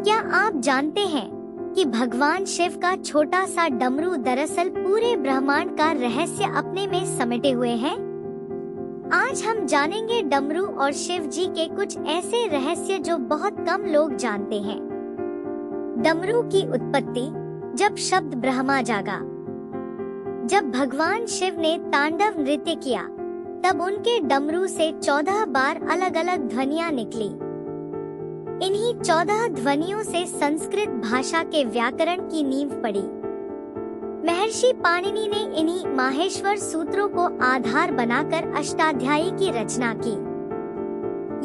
क्या आप जानते हैं कि भगवान शिव का छोटा सा डमरू दरअसल पूरे ब्रह्मांड का रहस्य अपने में समेटे हुए है? आज हम जानेंगे डमरू और शिव जी के कुछ ऐसे रहस्य जो बहुत कम लोग जानते हैं। डमरू की उत्पत्ति। जब शब्द ब्रह्मा जागा। जब भगवान शिव ने तांडव नृत्य किया, तब उनके डमरू से 14 बार अलग अलग ध्वनियां निकली। इन्हीं 14 ध्वनियों से संस्कृत भाषा के व्याकरण की नींव पड़ी। महर्षि पाणिनि ने इन्हीं माहेश्वर सूत्रों को आधार बनाकर अष्टाध्यायी की रचना की।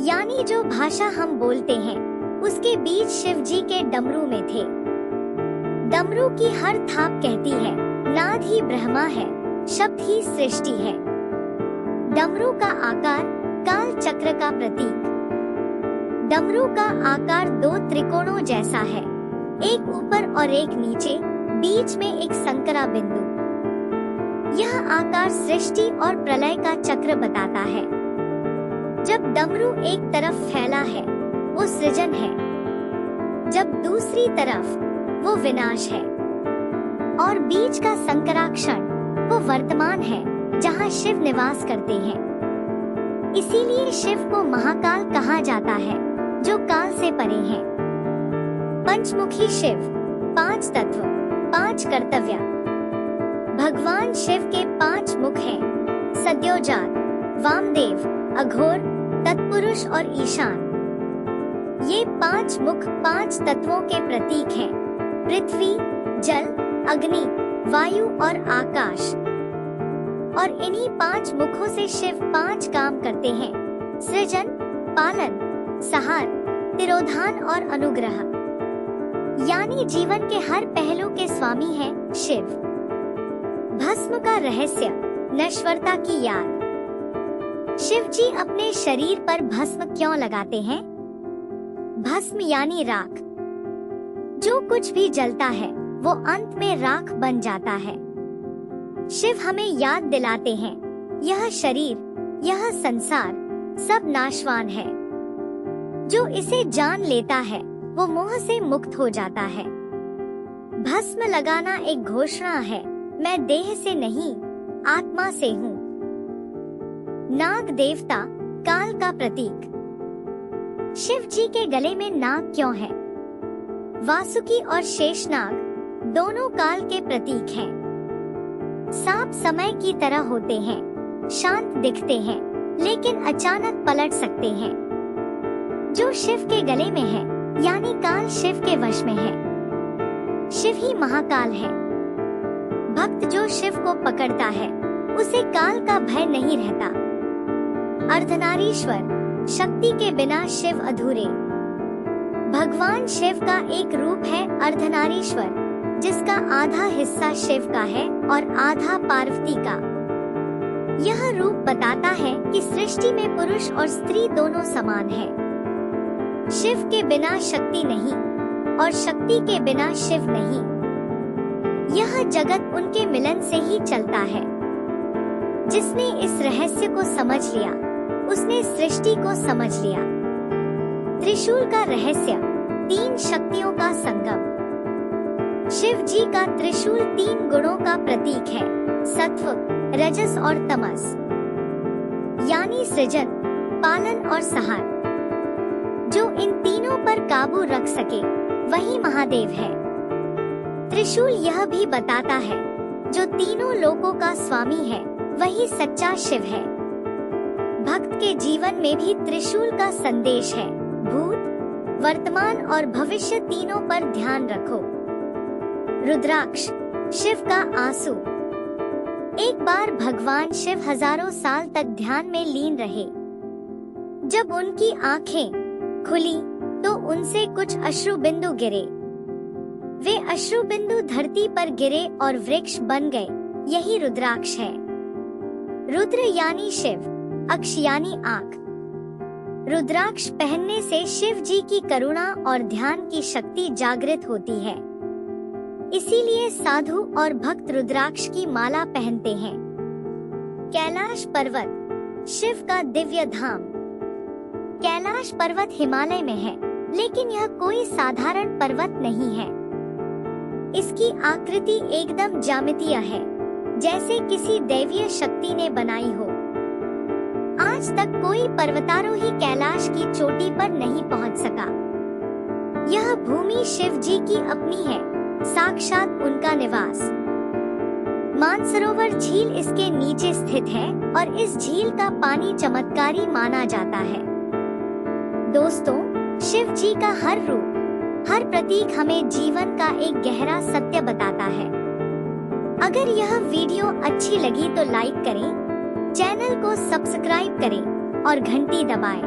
यानी जो भाषा हम बोलते हैं, उसके बीज शिव जी के डमरू में थे। डमरू की हर थाप कहती है, नाद ही ब्रह्मा है, शब्द ही सृष्टि है। डमरू का आकार काल चक्र का प्रतीक। डमरू का आकार 2 त्रिकोणों जैसा है, एक ऊपर और एक नीचे, बीच में एक संकरा बिंदु। यह आकार सृष्टि और प्रलय का चक्र बताता है। जब डमरू एक तरफ फैला है, वो सृजन है। जब दूसरी तरफ, वो विनाश है। और बीच का संकराक्षण, वो वर्तमान है, जहाँ शिव निवास करते हैं। इसीलिए शिव को महाकाल कहा जाता है, जो काल से परे हैं। पंचमुखी शिव, 5 तत्व, 5 कर्तव्य। भगवान शिव के 5 मुख हैं, सद्योजात, वामदेव, अघोर, तत्पुरुष और ईशान। ये 5 मुख 5 तत्वों के प्रतीक हैं, पृथ्वी, जल, अग्नि, वायु और आकाश। और इन्हीं 5 मुखों से शिव 5 काम करते हैं, सृजन, पालन, संहार, तिरोधान और अनुग्रह। यानी जीवन के हर पहलू के स्वामी हैं शिव। भस्म का रहस्य, नश्वरता की याद। शिव जी अपने शरीर पर भस्म क्यों लगाते हैं? भस्म यानी राख। जो कुछ भी जलता है, वो अंत में राख बन जाता है। शिव हमें याद दिलाते हैं, यह शरीर, यह संसार, सब नाशवान है। जो इसे जान लेता है, वो मोह से मुक्त हो जाता है। भस्म लगाना एक घोषणा है, मैं देह से नहीं, आत्मा से हूँ। नाग देवता, काल का प्रतीक। शिव जी के गले में नाग क्यों है? वासुकी और शेषनाग दोनों काल के प्रतीक हैं। सांप समय की तरह होते हैं, शांत दिखते हैं, लेकिन अचानक पलट सकते हैं। जो शिव के गले में है, यानी काल शिव के वश में है। शिव ही महाकाल है। भक्त जो शिव को पकड़ता है, उसे काल का भय नहीं रहता। अर्धनारीश्वर, शक्ति के बिना शिव अधूरे। भगवान शिव का एक रूप है अर्धनारीश्वर, जिसका आधा हिस्सा शिव का है और आधा पार्वती का। यह रूप बताता है कि सृष्टि में पुरुष और स्त्री दोनों समान है। शिव के बिना शक्ति नहीं और शक्ति के बिना शिव नहीं। यह जगत उनके मिलन से ही चलता है। जिसने इस रहस्य को समझ लिया, उसने सृष्टि को समझ लिया। त्रिशूल का रहस्य, 3 शक्तियों का संगम। शिव जी का त्रिशूल 3 गुणों का प्रतीक है, सत्व, रजस और तमस। यानी सृजन, पालन और संहार। जो इन तीनों पर काबू रख सके, वही महादेव है। त्रिशूल यह भी बताता है, जो तीनों लोकों का स्वामी है, वही सच्चा शिव है। भक्त के जीवन में भी त्रिशूल का संदेश है, भूत, वर्तमान और भविष्य तीनों पर ध्यान रखो। रुद्राक्ष, शिव का आंसू। एक बार भगवान शिव हजारों साल तक ध्यान में लीन रहे। जब उनकी आंखें खुली, तो उनसे कुछ अश्रु बिंदु गिरे। वे अश्रु बिंदु धरती पर गिरे और वृक्ष बन गए। यही रुद्राक्ष है। रुद्र यानी शिव, अक्ष यानी आंख। रुद्राक्ष पहनने से शिव जी की करुणा और ध्यान की शक्ति जागृत होती है। इसीलिए साधु और भक्त रुद्राक्ष की माला पहनते हैं। कैलाश पर्वत, शिव का दिव्य धाम। कैलाश पर्वत हिमालय में है, लेकिन यह कोई साधारण पर्वत नहीं है। इसकी आकृति एकदम ज्यामितीय है, जैसे किसी दैवीय शक्ति ने बनाई हो। आज तक कोई पर्वतारोही कैलाश की चोटी पर नहीं पहुंच सका। यह भूमि शिव जी की अपनी है, साक्षात उनका निवास। मानसरोवर झील इसके नीचे स्थित है और इस झील का पानी चमत्कारी माना जाता है। दोस्तों, शिव जी का हर रूप, हर प्रतीक हमें जीवन का एक गहरा सत्य बताता है। अगर यह वीडियो अच्छी लगी तो लाइक करें, चैनल को सब्सक्राइब करें और घंटी दबाएं।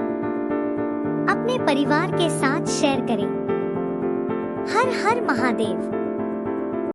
अपने परिवार के साथ शेयर करें। हर हर महादेव।